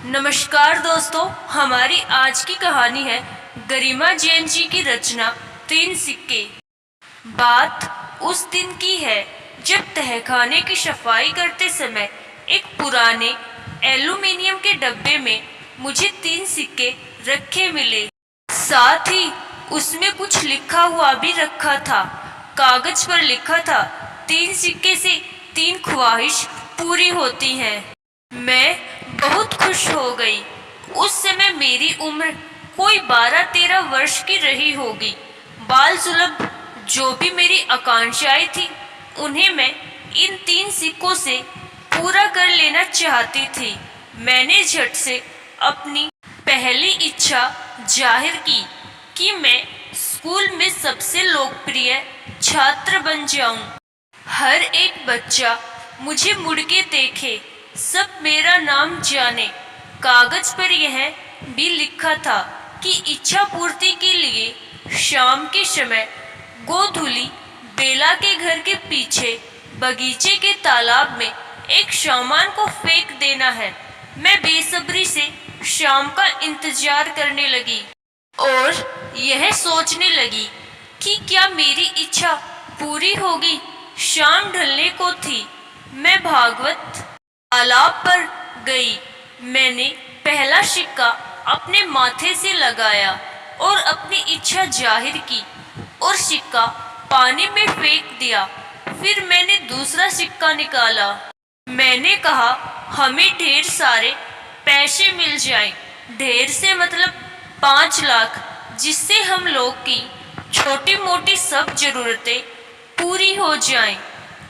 नमस्कार दोस्तों, हमारी आज की कहानी है गरिमा जैन जी की रचना तीन सिक्के। बात उस दिन की है जब तहखाने की सफाई करते समय एक पुराने एल्यूमिनियम के डब्बे में मुझे तीन सिक्के रखे मिले। साथ ही उसमें कुछ लिखा हुआ भी रखा था। कागज पर लिखा था, तीन सिक्के से तीन ख्वाहिश पूरी होती हैं। मैं बहुत खुश हो गई। उस समय मेरी उम्र कोई 12-13 वर्ष की रही होगी। बाल सुलभ जो भी मेरी आकांक्षाएं थी, उन्हें मैं इन तीन सिक्कों से पूरा कर लेना चाहती थी। मैंने झट से अपनी पहली इच्छा जाहिर की कि मैं स्कूल में सबसे लोकप्रिय छात्र बन जाऊं। हर एक बच्चा मुझे मुड़ के देखे, सब मेरा नाम जाने। कागज पर यह भी लिखा था कि इच्छा पूर्ति के लिए शाम के समय गोधूली बेला के घर के पीछे बगीचे के तालाब में एक सामान को फेंक देना है। मैं बेसब्री से शाम का इंतजार करने लगी और यह सोचने लगी कि क्या मेरी इच्छा पूरी होगी। शाम ढलने को थी। मैं भागवत तालाब पर गई। मैंने पहला सिक्का अपने माथे से लगाया और अपनी इच्छा जाहिर की और सिक्का पानी में फेंक दिया। फिर मैंने दूसरा सिक्का निकाला। मैंने कहा, हमें ढेर सारे पैसे मिल जाएं। ढेर से मतलब 5 लाख, जिससे हम लोग की छोटी मोटी सब जरूरतें पूरी हो जाएं।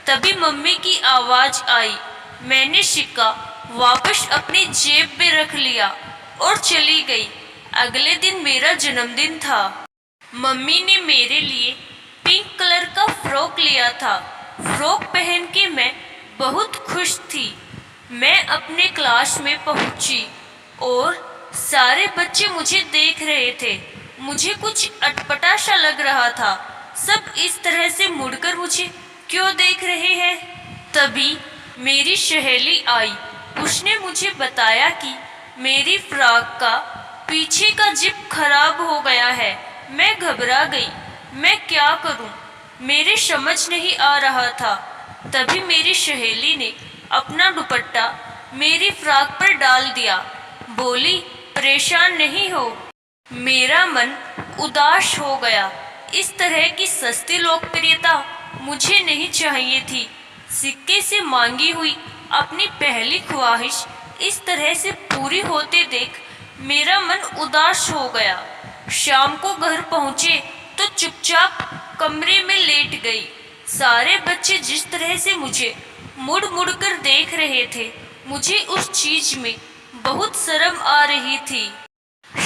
तभी मम्मी की आवाज आई। मैंने सिक्का वापस अपनी जेब में रख लिया और चली गई। अगले दिन मेरा जन्मदिन था। मम्मी ने मेरे लिए पिंक कलर का फ्रॉक लिया था। फ्रॉक पहन के मैं बहुत खुश थी। मैं अपने क्लास में पहुंची और सारे बच्चे मुझे देख रहे थे। मुझे कुछ अटपटा सा लग रहा था। सब इस तरह से मुड़कर मुझे क्यों देख रहे हैं? तभी मेरी सहेली आई। उसने मुझे बताया कि मेरी फ्रॉक का पीछे का जिप खराब हो गया है। मैं घबरा गई। मैं क्या करूं? मेरे समझ नहीं आ रहा था। तभी मेरी सहेली ने अपना दुपट्टा मेरी फ्रॉक पर डाल दिया। बोली, परेशान नहीं हो। मेरा मन उदास हो गया। इस तरह की सस्ती लोकप्रियता मुझे नहीं चाहिए थी। सिक्के से मांगी हुई अपनी पहली ख्वाहिश इस तरह से पूरी होते देख मेरा मन उदास हो गया। शाम को घर पहुंचे तो चुपचाप कमरे में लेट गई। सारे बच्चे जिस तरह से मुझे मुड़ मुड़ कर देख रहे थे, मुझे उस चीज में बहुत शर्म आ रही थी।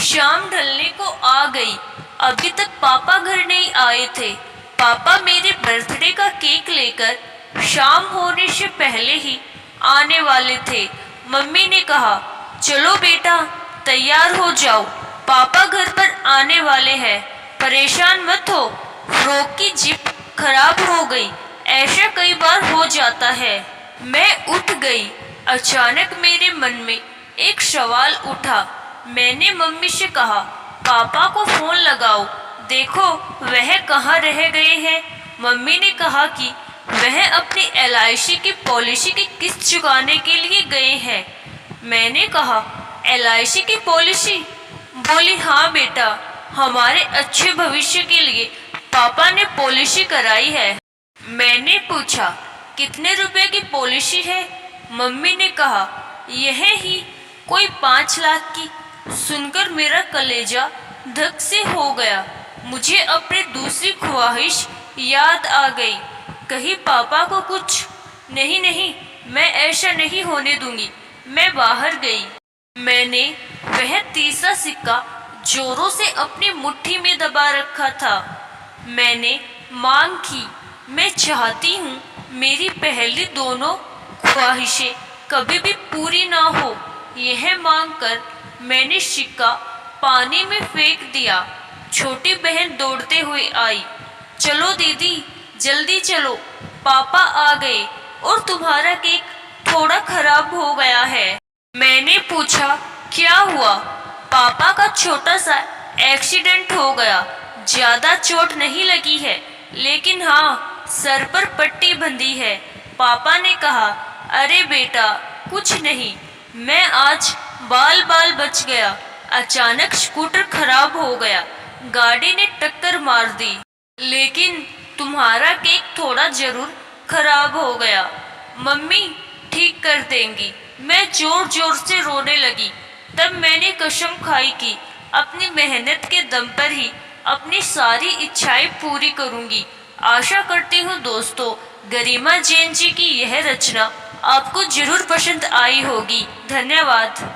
शाम ढलने को आ गई। अभी तक पापा घर नहीं आए थे। पापा मेरे बर्थडे का केक लेकर शाम होने से पहले ही आने वाले थे। मम्मी ने कहा, चलो बेटा तैयार हो जाओ, पापा घर पर आने वाले हैं, परेशान मत हो। फ्रॉक की जिप खराब हो गई, ऐसा कई बार हो जाता है। मैं उठ गई। अचानक मेरे मन में एक सवाल उठा। मैंने मम्मी से कहा, पापा को फोन लगाओ, देखो वह कहाँ रह गए हैं। मम्मी ने कहा कि वह अपनी LIC की पॉलिसी की किस्त चुकाने के लिए गए हैं। मैंने कहा, LIC की पॉलिसी? बोली, हाँ बेटा, हमारे अच्छे भविष्य के लिए पापा ने पॉलिसी कराई है। मैंने पूछा, कितने रुपए की पॉलिसी है? मम्मी ने कहा, यह ही कोई 5 लाख की। सुनकर मेरा कलेजा धक से हो गया। मुझे अपनी दूसरी ख्वाहिश याद आ गई। कहीं पापा को कुछ नहीं नहीं, मैं ऐसा नहीं होने दूंगी। मैं बाहर गई। मैंने वह तीसरा सिक्का जोरों से अपनी मुट्ठी में दबा रखा था। मैंने मांग की, मैं चाहती हूँ मेरी पहली दोनों ख्वाहिशें कभी भी पूरी ना हो। यह मांग कर मैंने सिक्का पानी में फेंक दिया। छोटी बहन दौड़ते हुए आई। चलो दीदी, जल्दी चलो, पापा आ गए और तुम्हारा केक थोड़ा खराब हो गया है। मैंने पूछा, क्या हुआ? पापा का छोटा सा एक्सीडेंट हो गया। ज्यादा चोट नहीं लगी है, लेकिन हाँ, सर पर पट्टी बंधी है। पापा ने कहा, अरे बेटा, कुछ नहीं, मैं आज बाल बाल बच गया। अचानक स्कूटर खराब हो गया, गाड़ी ने टक्कर मार दी, लेकिन तुम्हारा केक थोड़ा जरूर खराब हो गया। मम्मी ठीक कर देंगी। मैं जोर जोर से रोने लगी। तब मैंने कसम खाई कि अपनी मेहनत के दम पर ही अपनी सारी इच्छाएं पूरी करूंगी। आशा करती हूँ दोस्तों, गरिमा जैन जी की यह रचना आपको जरूर पसंद आई होगी। धन्यवाद।